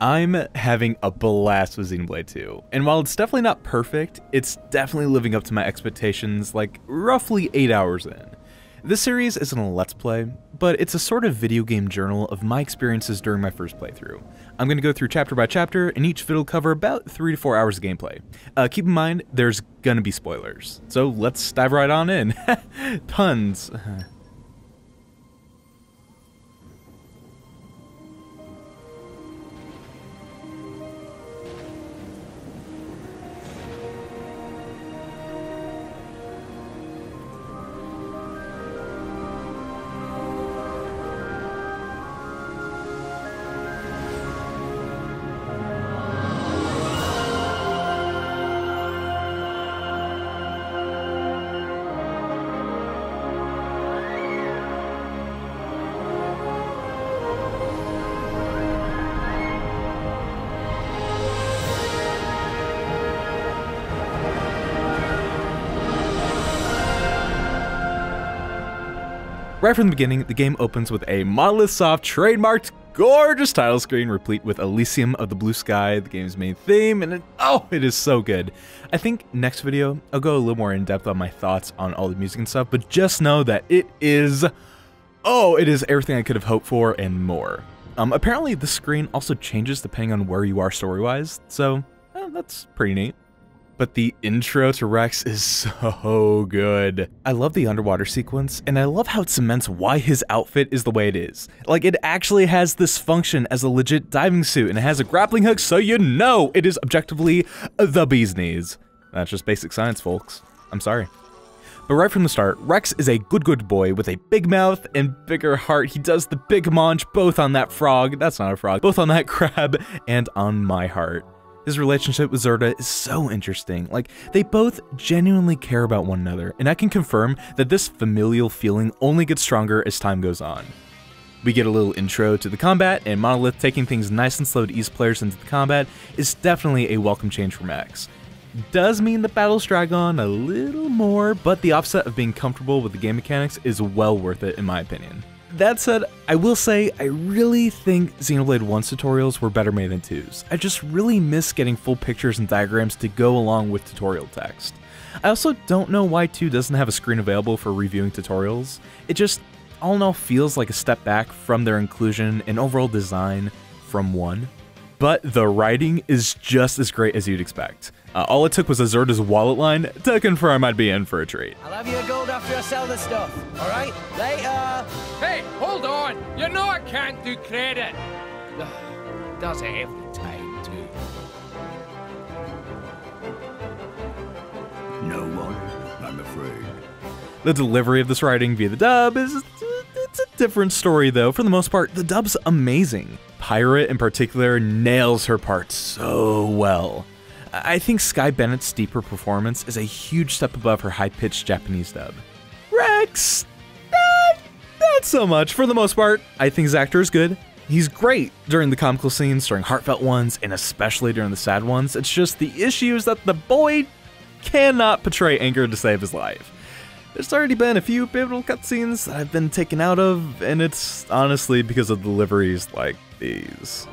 I'm having a blast with Xenoblade 2, and while it's definitely not perfect, it's definitely living up to my expectations like roughly 8 hours in. This series isn't a Let's Play, but it's a sort of video game journal of my experiences during my first playthrough. I'm going to go through chapter by chapter, and each vid will cover about 3 to 4 hours of gameplay. Keep in mind, there's gonna be spoilers, so let's dive right on in. Puns. Right from the beginning, the game opens with a Monolith Soft trademarked gorgeous title screen replete with Elysium of the Blue Sky, the game's main theme, and it is so good. I think next video, I'll go a little more in depth on my thoughts on all the music and stuff, but just know that it is everything I could have hoped for and more. Apparently the screen also changes depending on where you are story-wise, so that's pretty neat. But the intro to Rex is so good. I love the underwater sequence, and I love how it cements why his outfit is the way it is. Like, it actually has this function as a legit diving suit, and it has a grappling hook, so you know it is objectively the bee's knees. That's just basic science, folks. I'm sorry. But right from the start, Rex is a good boy with a big mouth and bigger heart. He does the big munch both on that frog, that's not a frog, both on that crab and on my heart. His relationship with Zerda is so interesting. Like, they both genuinely care about one another, and I can confirm that this familial feeling only gets stronger as time goes on. We get a little intro to the combat, and Monolith taking things nice and slow to ease players into the combat is definitely a welcome change from X. Does mean the battles drag on a little more, but the offset of being comfortable with the game mechanics is well worth it in my opinion. That said, I will say I really think Xenoblade 1's tutorials were better made than 2's. I just really miss getting full pictures and diagrams to go along with tutorial text. I also don't know why 2 doesn't have a screen available for reviewing tutorials. It just, all in all, feels like a step back from their inclusion and overall design from 1. But the writing is just as great as you'd expect. All it took was a Zerda's wallet line to confirm I'd be in for a treat. I'll have your gold after I sell the stuff, alright? Later! Hey, hold on! You know I can't do credit! Does it every time, too. No one, I'm afraid. The delivery of this writing via the dub it's a different story though. For the most part, the dub's amazing. Pyra in particular nails her part so well. I think Sky Bennett's deeper performance is a huge step above her high-pitched Japanese dub. Rex, not so much. For the most part, I think his actor is good. He's great during the comical scenes, during heartfelt ones, and especially during the sad ones. It's just the issue is that the boy cannot portray anger to save his life. There's already been a few pivotal cutscenes that I've been taken out of, and it's honestly because of deliveries like these.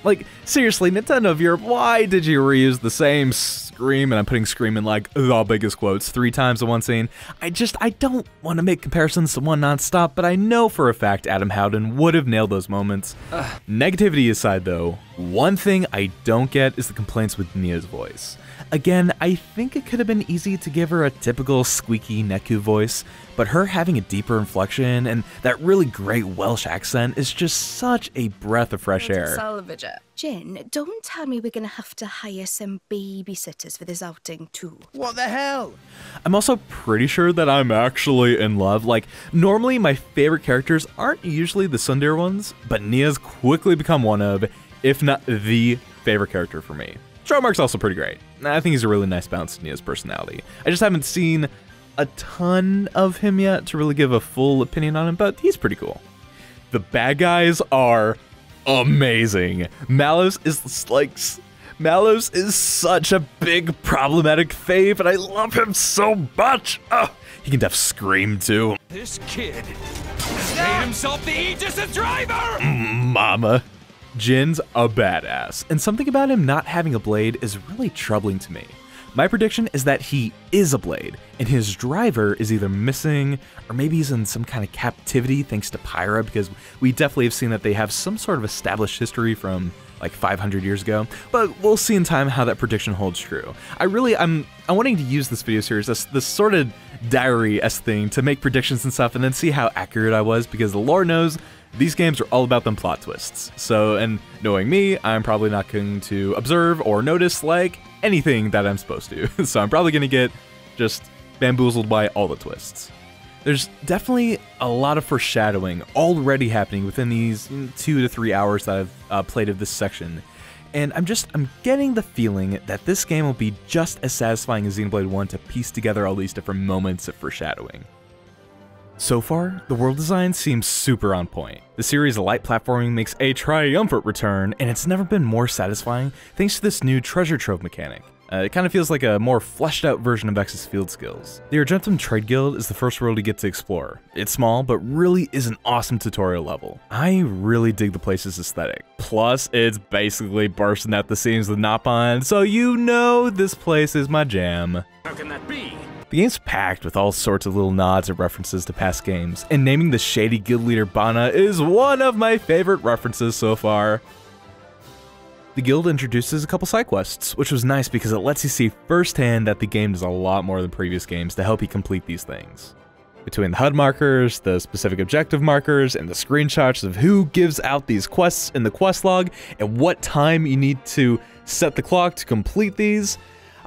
Like, seriously, Nintendo of Europe, why did you reuse the same scream, and I'm putting scream in like the biggest quotes, 3 times in one scene? I don't want to make comparisons to one nonstop, but I know for a fact Adam Howden would have nailed those moments. Negativity aside though, one thing I don't get is the complaints with Nia's voice. Again, I think it could have been easy to give her a typical squeaky Neku voice, but her having a deeper inflection and that really great Welsh accent is just such a breath of fresh air. Salvager. Jin, don't tell me we're gonna have to hire some babysitters for this outing too. What the hell? I'm also pretty sure that I'm actually in love. Like, normally my favorite characters aren't usually the tsundere ones, but Nia's quickly become one of, if not the favorite character for me. Stromark's also pretty great. I think he's a really nice balance to Nia's personality. I just haven't seen a ton of him yet to really give a full opinion on him, but he's pretty cool. The bad guys are amazing. Malice is like Mallows is such a big problematic fave, and I love him so much. Oh, he can def scream too. This kid has made himself the Aegis' driver! Mama. Jin's a badass, and something about him not having a blade is really troubling to me. My prediction is that he is a blade, and his driver is either missing, or maybe he's in some kind of captivity thanks to Pyra, because we definitely have seen that they have some sort of established history from like 500 years ago, but we'll see in time how that prediction holds true. I'm wanting to use this video series as this sort of diary-esque thing to make predictions and stuff, and then see how accurate I was, because the Lord knows these games are all about them plot twists. So, and knowing me, I'm probably not going to observe or notice like anything that I'm supposed to. So I'm probably going to get just bamboozled by all the twists. There's definitely a lot of foreshadowing already happening within these 2 to 3 hours that I've played of this section. And I'm getting the feeling that this game will be just as satisfying as Xenoblade 1 to piece together all these different moments of foreshadowing. So far, the world design seems super on point. The series of light platforming makes a triumphant return, and it's never been more satisfying thanks to this new treasure trove mechanic. It kind of feels like a more fleshed out version of X's field skills. The Argentum Trade Guild is the first world you get to explore. It's small, but really is an awesome tutorial level. I really dig the place's aesthetic. Plus, it's basically bursting at the seams with Napon, so you know this place is my jam. How can that be? The game's packed with all sorts of little nods and references to past games, and naming the shady guild leader Bana is one of my favorite references so far. The guild introduces a couple side quests, which was nice because it lets you see firsthand that the game does a lot more than previous games to help you complete these things. Between the HUD markers, the specific objective markers, and the screenshots of who gives out these quests in the quest log, and what time you need to set the clock to complete these,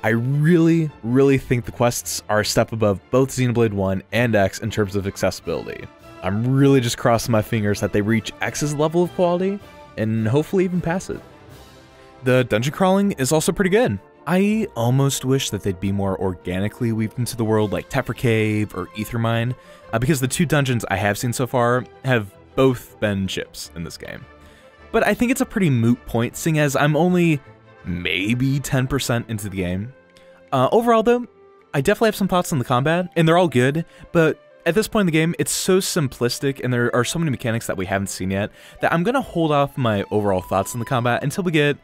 I really think the quests are a step above both Xenoblade 1 and X in terms of accessibility. I'm really just crossing my fingers that they reach X's level of quality, and hopefully even pass it. The dungeon crawling is also pretty good. I almost wish that they'd be more organically weaved into the world like Tephra Cave or Aethermine, because the 2 dungeons I have seen so far have both been ships in this game. But I think it's a pretty moot point, seeing as I'm only maybe 10% into the game. Overall though, I definitely have some thoughts on the combat, and they're all good, but at this point in the game, it's so simplistic and there are so many mechanics that we haven't seen yet that I'm gonna hold off my overall thoughts on the combat until we get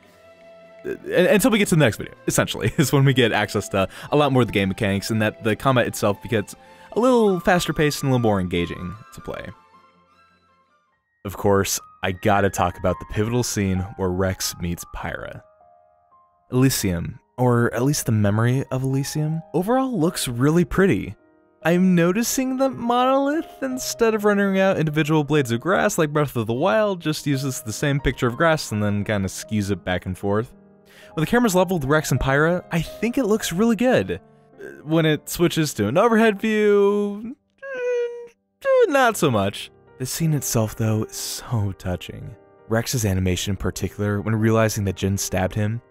to the next video, essentially, is when we get access to a lot more of the game mechanics and that the combat itself gets a little faster paced and a little more engaging to play. Of course, I gotta talk about the pivotal scene where Rex meets Pyra. Elysium, or at least the memory of Elysium, overall looks really pretty. I'm noticing that Monolith, instead of rendering out individual blades of grass like Breath of the Wild, just uses the same picture of grass and then kind of skews it back and forth. When the camera's leveled with Rex and Pyra, I think it looks really good. When it switches to an overhead view, not so much. The scene itself, though, is so touching. Rex's animation in particular, when realizing that Jin stabbed him,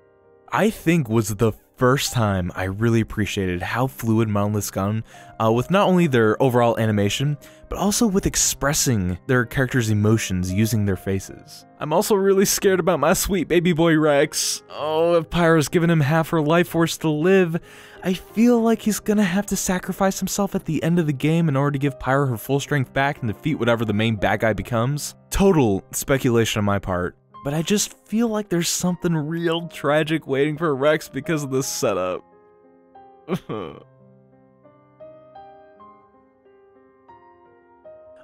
I think was the first time I really appreciated how fluid Monolith's gone with not only their overall animation, but also with expressing their characters' emotions using their faces. I'm also really scared about my sweet baby boy Rex. Oh, if Pyra's given him half her life force to live, I feel like he's gonna have to sacrifice himself at the end of the game in order to give Pyra her full strength back and defeat whatever the main bad guy becomes. Total speculation on my part. But I just feel like there's something real tragic waiting for Rex because of this setup.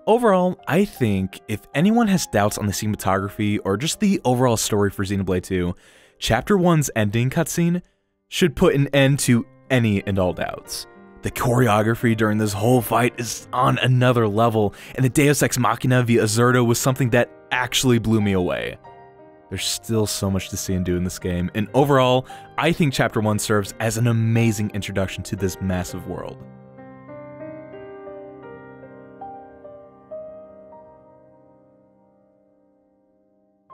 Overall, I think if anyone has doubts on the cinematography or just the overall story for Xenoblade 2, Chapter 1's ending cutscene should put an end to any and all doubts. The choreography during this whole fight is on another level, and the Deus Ex Machina via Azurdo was something that actually blew me away. There's still so much to see and do in this game, and overall, I think Chapter 1 serves as an amazing introduction to this massive world.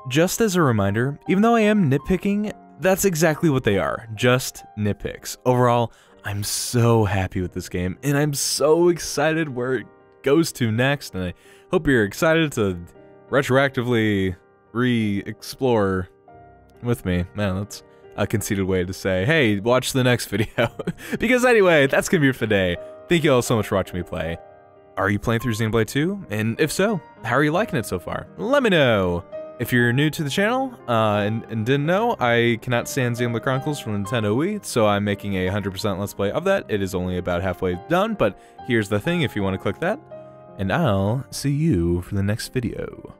Just as a reminder, even though I am nitpicking, that's exactly what they are, just nitpicks. Overall, I'm so happy with this game, and I'm so excited where it goes to next, and I hope you're excited to retroactively re-explore with me. Man, a conceited way to say, hey, watch the next video. Because anyway, that's gonna be it for today. Thank you all so much for watching me play. Are you playing through Xenoblade 2? And if so, how are you liking it so far? Let me know! If you're new to the channel, and didn't know, I cannot stand Xenoblade Chronicles from Nintendo Wii, so I'm making a 100% Let's Play of that. It is only about halfway done, but here's the thing if you want to click that. And I'll see you for the next video.